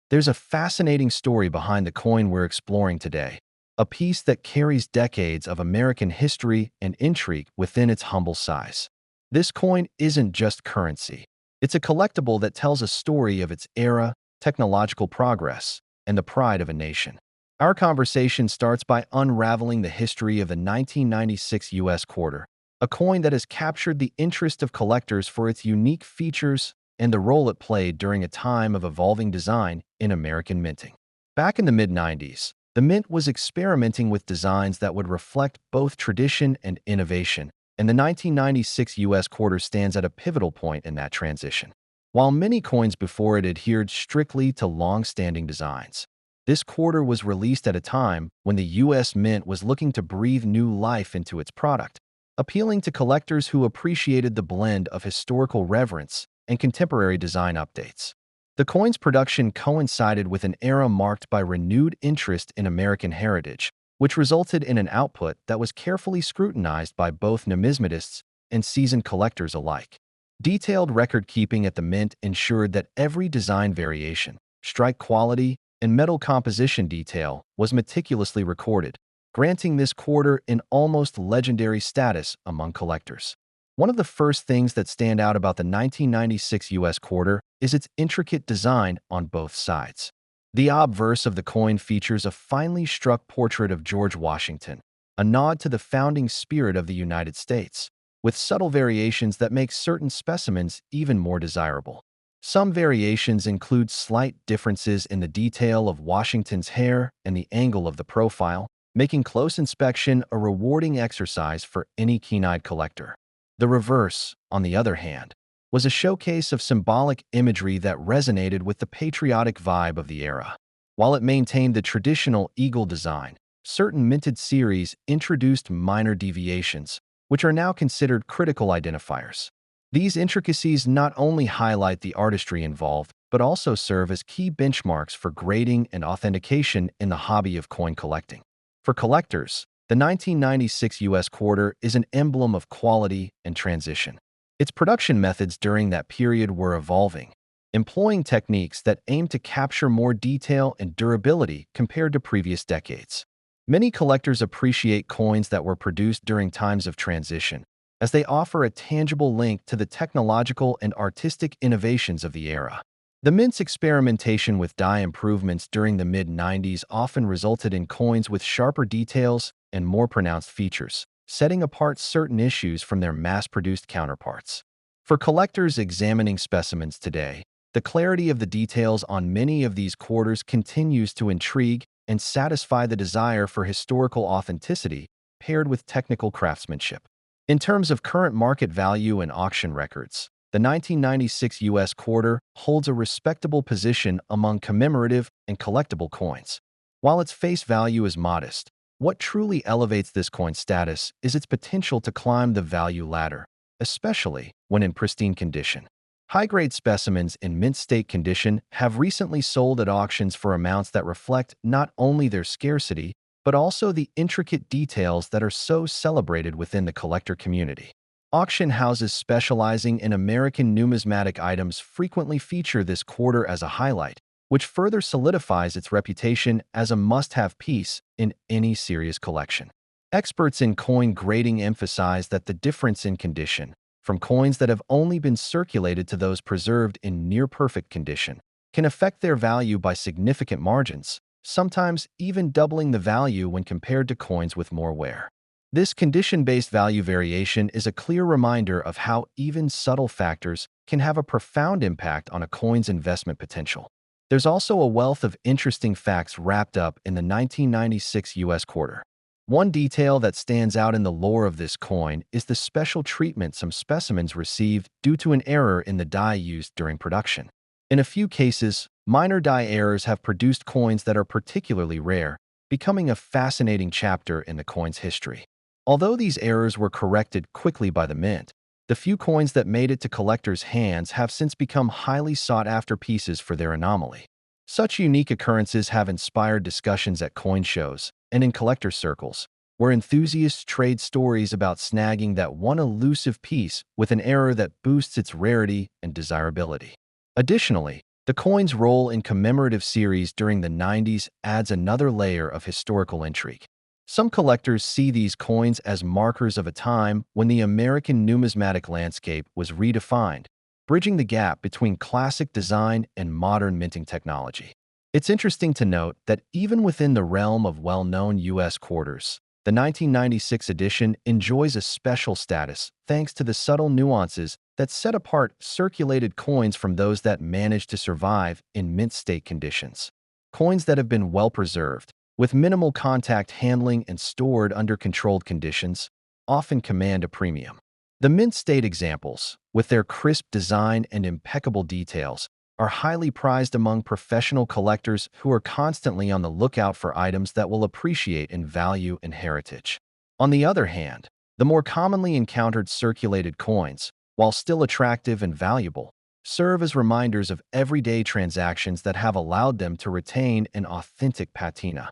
There's a fascinating story behind the coin we're exploring today, a piece that carries decades of American history and intrigue within its humble size. This coin isn't just currency. It's a collectible that tells a story of its era, technological progress, and the pride of a nation. Our conversation starts by unraveling the history of the 1996 U.S. quarter, a coin that has captured the interest of collectors for its unique features and the role it played during a time of evolving design in American minting. Back in the mid-90s, the Mint was experimenting with designs that would reflect both tradition and innovation, and the 1996 U.S. quarter stands at a pivotal point in that transition. While many coins before it adhered strictly to long-standing designs, this quarter was released at a time when the U.S. Mint was looking to breathe new life into its product, appealing to collectors who appreciated the blend of historical reverence and contemporary design updates. The coin's production coincided with an era marked by renewed interest in American heritage, which resulted in an output that was carefully scrutinized by both numismatists and seasoned collectors alike. Detailed record-keeping at the Mint ensured that every design variation, strike quality, and metal composition detail was meticulously recorded, granting this quarter an almost legendary status among collectors. One of the first things that stand out about the 1996 U.S. quarter is its intricate design on both sides. The obverse of the coin features a finely struck portrait of George Washington, a nod to the founding spirit of the United States, with subtle variations that make certain specimens even more desirable. Some variations include slight differences in the detail of Washington's hair and the angle of the profile, making close inspection a rewarding exercise for any keen-eyed collector. The reverse, on the other hand, was a showcase of symbolic imagery that resonated with the patriotic vibe of the era. While it maintained the traditional eagle design, certain minted series introduced minor deviations, which are now considered critical identifiers. These intricacies not only highlight the artistry involved, but also serve as key benchmarks for grading and authentication in the hobby of coin collecting. For collectors, the 1996 U.S. quarter is an emblem of quality and transition. Its production methods during that period were evolving, employing techniques that aimed to capture more detail and durability compared to previous decades. Many collectors appreciate coins that were produced during times of transition, as they offer a tangible link to the technological and artistic innovations of the era. The Mint's experimentation with die improvements during the mid-90s often resulted in coins with sharper details and more pronounced features, setting apart certain issues from their mass-produced counterparts. For collectors examining specimens today, the clarity of the details on many of these quarters continues to intrigue and satisfy the desire for historical authenticity paired with technical craftsmanship. In terms of current market value and auction records, the 1996 U.S. quarter holds a respectable position among commemorative and collectible coins. While its face value is modest, what truly elevates this coin's status is its potential to climb the value ladder, especially when in pristine condition. High-grade specimens in mint state condition have recently sold at auctions for amounts that reflect not only their scarcity, but also the intricate details that are so celebrated within the collector community. Auction houses specializing in American numismatic items frequently feature this quarter as a highlight, which further solidifies its reputation as a must-have piece in any serious collection. Experts in coin grading emphasize that the difference in condition, from coins that have only been circulated to those preserved in near-perfect condition, can affect their value by significant margins, sometimes even doubling the value when compared to coins with more wear. This condition-based value variation is a clear reminder of how even subtle factors can have a profound impact on a coin's investment potential. There's also a wealth of interesting facts wrapped up in the 1996 U.S. quarter. One detail that stands out in the lore of this coin is the special treatment some specimens received due to an error in the die used during production. In a few cases, minor die errors have produced coins that are particularly rare, becoming a fascinating chapter in the coin's history. Although these errors were corrected quickly by the Mint, the few coins that made it to collectors' hands have since become highly sought-after pieces for their anomaly. Such unique occurrences have inspired discussions at coin shows and in collector circles, where enthusiasts trade stories about snagging that one elusive piece with an error that boosts its rarity and desirability. Additionally, The coin's role in commemorative series during the 90s adds another layer of historical intrigue. Some collectors see these coins as markers of a time when the American numismatic landscape was redefined, bridging the gap between classic design and modern minting technology. It's interesting to note that even within the realm of well-known U.S. quarters, the 1996 edition enjoys a special status thanks to the subtle nuances that set apart circulated coins from those that manage to survive in mint state conditions. Coins that have been well preserved, with minimal contact handling and stored under controlled conditions, often command a premium. The mint state examples, with their crisp design and impeccable details, are highly prized among professional collectors who are constantly on the lookout for items that will appreciate in value and heritage. On the other hand, the more commonly encountered circulated coins, while still attractive and valuable, serve as reminders of everyday transactions that have allowed them to retain an authentic patina.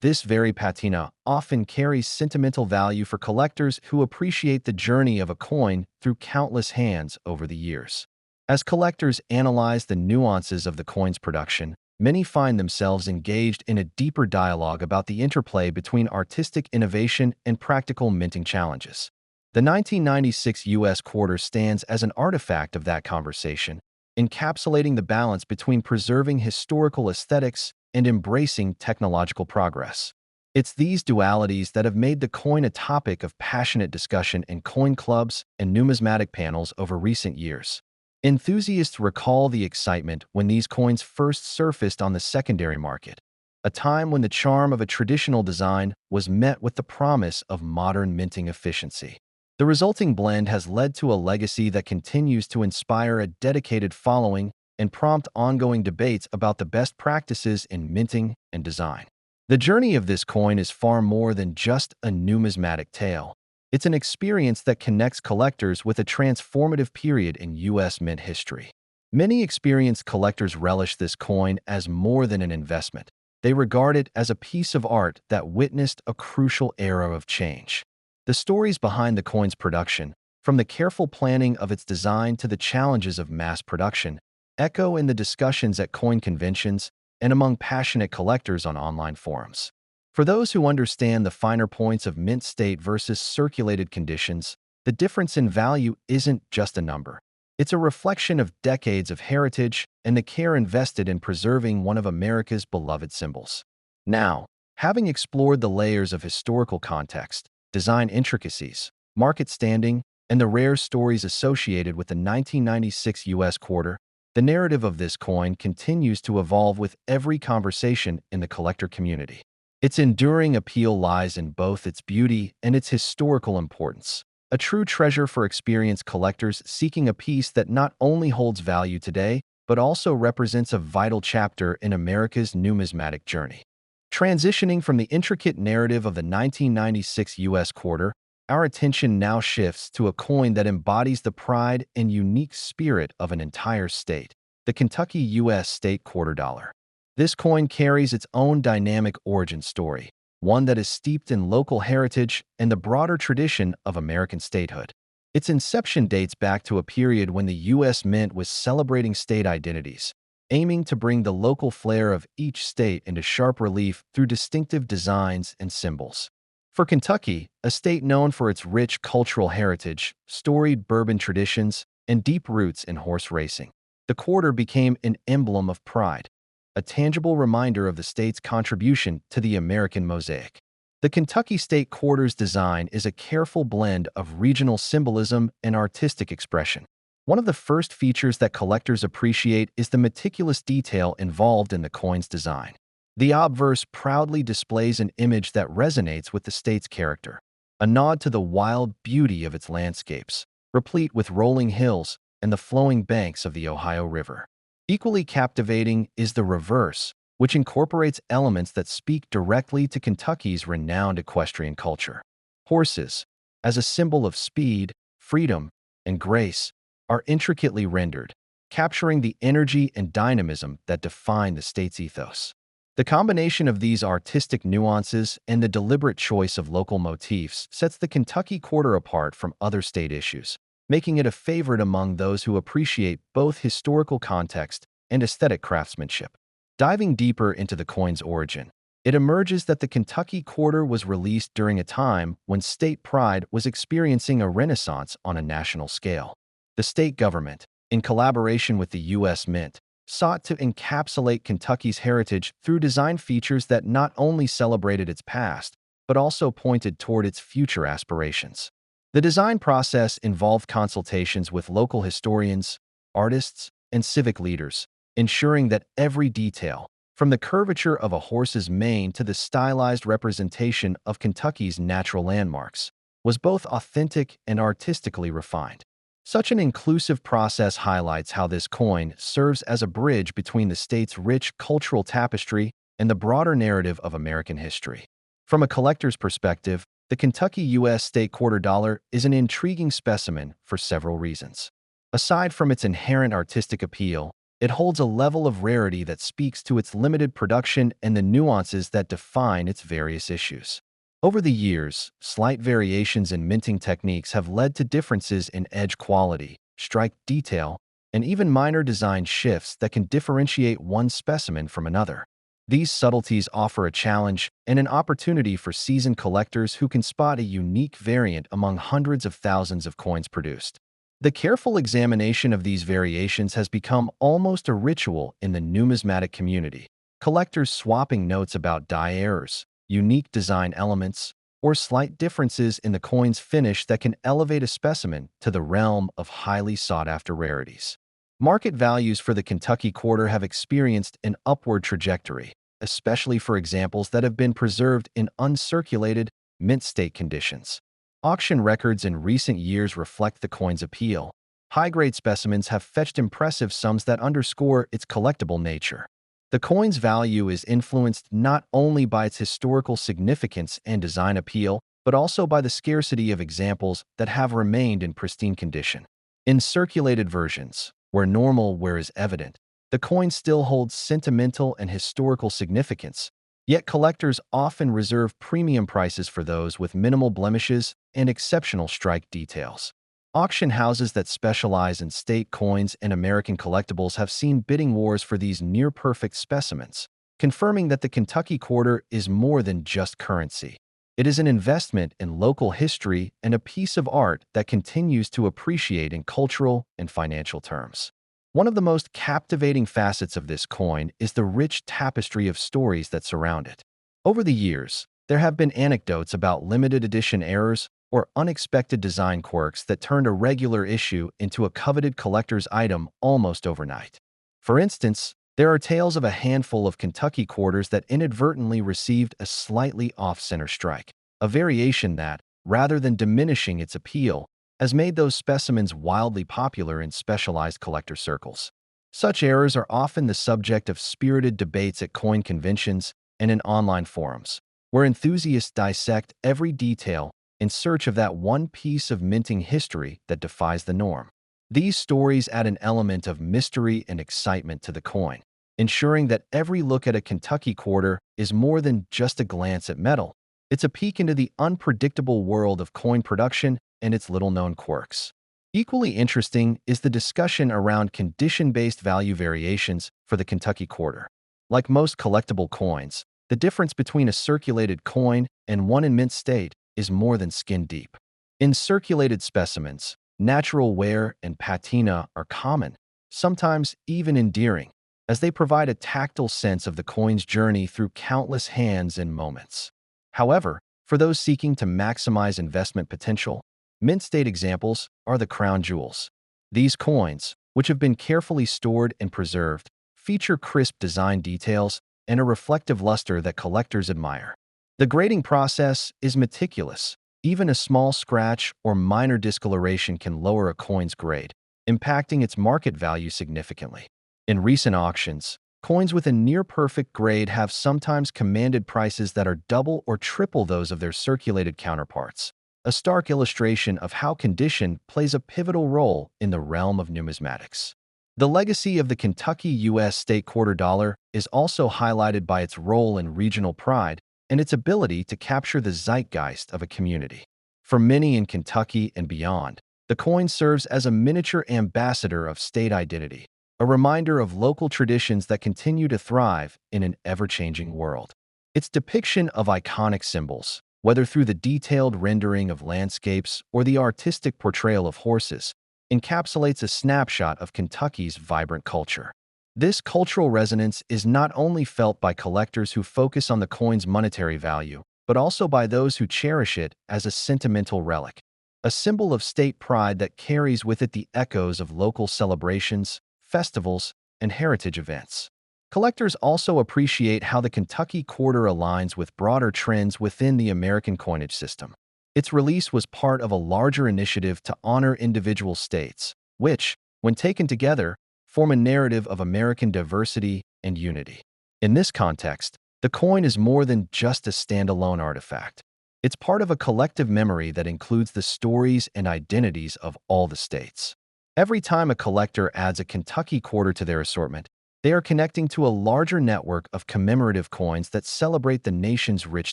This very patina often carries sentimental value for collectors who appreciate the journey of a coin through countless hands over the years. As collectors analyze the nuances of the coin's production, many find themselves engaged in a deeper dialogue about the interplay between artistic innovation and practical minting challenges. The 1996 U.S. quarter stands as an artifact of that conversation, encapsulating the balance between preserving historical aesthetics and embracing technological progress. It's these dualities that have made the coin a topic of passionate discussion in coin clubs and numismatic panels over recent years. Enthusiasts recall the excitement when these coins first surfaced on the secondary market, a time when the charm of a traditional design was met with the promise of modern minting efficiency. The resulting blend has led to a legacy that continues to inspire a dedicated following and prompt ongoing debates about the best practices in minting and design. The journey of this coin is far more than just a numismatic tale. It's an experience that connects collectors with a transformative period in U.S. mint history. Many experienced collectors relish this coin as more than an investment. They regard it as a piece of art that witnessed a crucial era of change. The stories behind the coin's production, from the careful planning of its design to the challenges of mass production, echo in the discussions at coin conventions and among passionate collectors on online forums. For those who understand the finer points of mint state versus circulated conditions, the difference in value isn't just a number. It's a reflection of decades of heritage and the care invested in preserving one of America's beloved symbols. Now, having explored the layers of historical context, design intricacies, market standing, and the rare stories associated with the 1996 U.S. quarter, the narrative of this coin continues to evolve with every conversation in the collector community. Its enduring appeal lies in both its beauty and its historical importance, a true treasure for experienced collectors seeking a piece that not only holds value today, but also represents a vital chapter in America's numismatic journey. Transitioning from the intricate narrative of the 1996 U.S. quarter, our attention now shifts to a coin that embodies the pride and unique spirit of an entire state, the Kentucky U.S. state quarter dollar. This coin carries its own dynamic origin story, one that is steeped in local heritage and the broader tradition of American statehood. Its inception dates back to a period when the U.S. Mint was celebrating state identities, aiming to bring the local flair of each state into sharp relief through distinctive designs and symbols. For Kentucky, a state known for its rich cultural heritage, storied bourbon traditions, and deep roots in horse racing, the quarter became an emblem of pride, a tangible reminder of the state's contribution to the American mosaic. The Kentucky State Quarter's design is a careful blend of regional symbolism and artistic expression. One of the first features that collectors appreciate is the meticulous detail involved in the coin's design. The obverse proudly displays an image that resonates with the state's character, a nod to the wild beauty of its landscapes, replete with rolling hills and the flowing banks of the Ohio River. Equally captivating is the reverse, which incorporates elements that speak directly to Kentucky's renowned equestrian culture. Horses, as a symbol of speed, freedom, and grace, are intricately rendered, capturing the energy and dynamism that define the state's ethos. The combination of these artistic nuances and the deliberate choice of local motifs sets the Kentucky Quarter apart from other state issues, making it a favorite among those who appreciate both historical context and aesthetic craftsmanship. Diving deeper into the coin's origin, it emerges that the Kentucky quarter was released during a time when state pride was experiencing a renaissance on a national scale. The state government, in collaboration with the U.S. Mint, sought to encapsulate Kentucky's heritage through design features that not only celebrated its past, but also pointed toward its future aspirations. The design process involved consultations with local historians, artists, and civic leaders, ensuring that every detail, from the curvature of a horse's mane to the stylized representation of Kentucky's natural landmarks, was both authentic and artistically refined. Such an inclusive process highlights how this coin serves as a bridge between the state's rich cultural tapestry and the broader narrative of American history. From a collector's perspective, the Kentucky U.S. state quarter dollar is an intriguing specimen for several reasons. Aside from its inherent artistic appeal, it holds a level of rarity that speaks to its limited production and the nuances that define its various issues. Over the years, slight variations in minting techniques have led to differences in edge quality, strike detail, and even minor design shifts that can differentiate one specimen from another. These subtleties offer a challenge and an opportunity for seasoned collectors who can spot a unique variant among hundreds of thousands of coins produced. The careful examination of these variations has become almost a ritual in the numismatic community, collectors swapping notes about die errors, unique design elements, or slight differences in the coin's finish that can elevate a specimen to the realm of highly sought-after rarities. Market values for the Kentucky quarter have experienced an upward trajectory, especially for examples that have been preserved in uncirculated, mint state conditions. Auction records in recent years reflect the coin's appeal. High-grade specimens have fetched impressive sums that underscore its collectible nature. The coin's value is influenced not only by its historical significance and design appeal, but also by the scarcity of examples that have remained in pristine condition. In circulated versions, where normal wear is evident, the coin still holds sentimental and historical significance, yet collectors often reserve premium prices for those with minimal blemishes and exceptional strike details. Auction houses that specialize in state coins and American collectibles have seen bidding wars for these near-perfect specimens, confirming that the Kentucky quarter is more than just currency. It is an investment in local history and a piece of art that continues to appreciate in cultural and financial terms. One of the most captivating facets of this coin is the rich tapestry of stories that surround it. Over the years, there have been anecdotes about limited edition errors or unexpected design quirks that turned a regular issue into a coveted collector's item almost overnight. For instance, there are tales of a handful of Kentucky quarters that inadvertently received a slightly off-center strike, a variation that, rather than diminishing its appeal, has made those specimens wildly popular in specialized collector circles. Such errors are often the subject of spirited debates at coin conventions and in online forums, where enthusiasts dissect every detail in search of that one piece of minting history that defies the norm. These stories add an element of mystery and excitement to the coin, ensuring that every look at a Kentucky quarter is more than just a glance at metal. It's a peek into the unpredictable world of coin production and its little-known quirks. Equally interesting is the discussion around condition-based value variations for the Kentucky quarter. Like most collectible coins, the difference between a circulated coin and one in mint state is more than skin deep. In circulated specimens, natural wear and patina are common, sometimes even endearing, as they provide a tactile sense of the coin's journey through countless hands and moments. However, for those seeking to maximize investment potential, mint state examples are the crown jewels. These coins, which have been carefully stored and preserved, feature crisp design details and a reflective luster that collectors admire. The grading process is meticulous. Even a small scratch or minor discoloration can lower a coin's grade, impacting its market value significantly. In recent auctions, coins with a near-perfect grade have sometimes commanded prices that are double or triple those of their circulated counterparts, a stark illustration of how condition plays a pivotal role in the realm of numismatics. The legacy of the Kentucky U.S. state quarter dollar is also highlighted by its role in regional pride and its ability to capture the zeitgeist of a community. For many in Kentucky and beyond, the coin serves as a miniature ambassador of state identity, a reminder of local traditions that continue to thrive in an ever-changing world. Its depiction of iconic symbols, whether through the detailed rendering of landscapes or the artistic portrayal of horses, encapsulates a snapshot of Kentucky's vibrant culture. This cultural resonance is not only felt by collectors who focus on the coin's monetary value, but also by those who cherish it as a sentimental relic, a symbol of state pride that carries with it the echoes of local celebrations, festivals, and heritage events. Collectors also appreciate how the Kentucky Quarter aligns with broader trends within the American coinage system. Its release was part of a larger initiative to honor individual states, which, when taken together, form a narrative of American diversity and unity. In this context, the coin is more than just a standalone artifact. It's part of a collective memory that includes the stories and identities of all the states. Every time a collector adds a Kentucky Quarter to their assortment, they are connecting to a larger network of commemorative coins that celebrate the nation's rich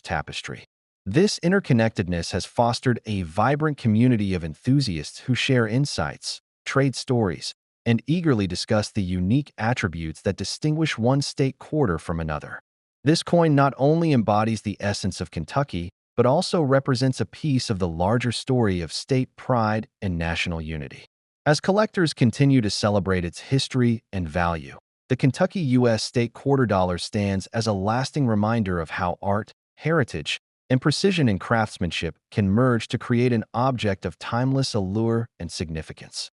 tapestry. This interconnectedness has fostered a vibrant community of enthusiasts who share insights, trade stories, and eagerly discuss the unique attributes that distinguish one state quarter from another. This coin not only embodies the essence of Kentucky, but also represents a piece of the larger story of state pride and national unity. As collectors continue to celebrate its history and value, the Kentucky U.S. state quarter dollar stands as a lasting reminder of how art, heritage, and precision in craftsmanship can merge to create an object of timeless allure and significance.